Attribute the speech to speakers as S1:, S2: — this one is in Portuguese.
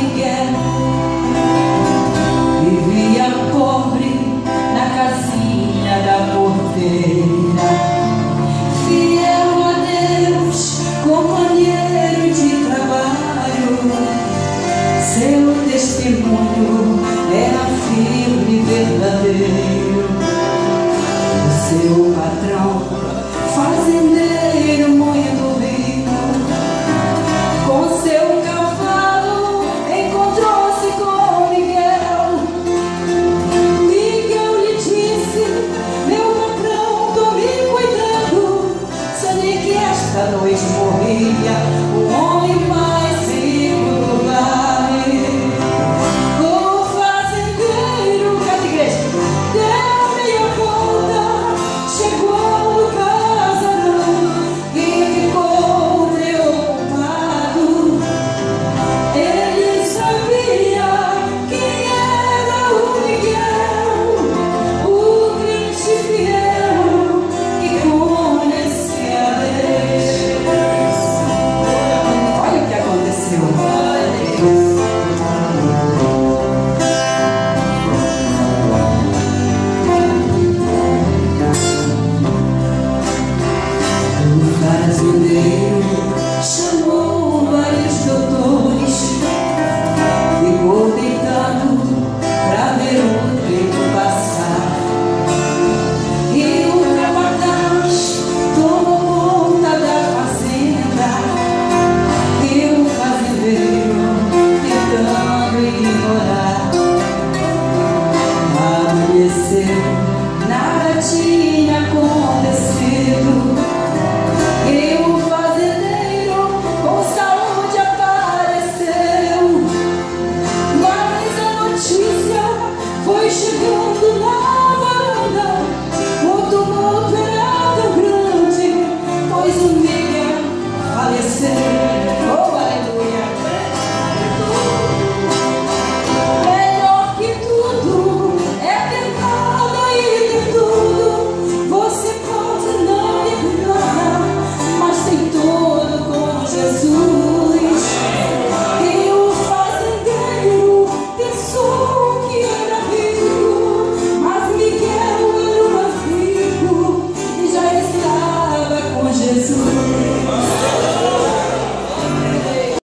S1: Miguel. Vivia pobre na casinha da porteira, fiel a Deus, companheiro de trabalho. Seu testemunho era firme e verdadeiro. O seu patrão, fazendeiro muito rico, com seu cavalo encontrou-se com Miguel. Miguel lhe disse: meu patrão, tome cuidado, sonhei que esta noite morria o homem mais rico do vale. O fazendeiro, cada igreja, deu meia volta, chegou no casarão e ficou preocupado. Ele sabia quem era o Miguel, o crente fiel que conhecia Deus. Olha o que aconteceu. O fazendeiro chamou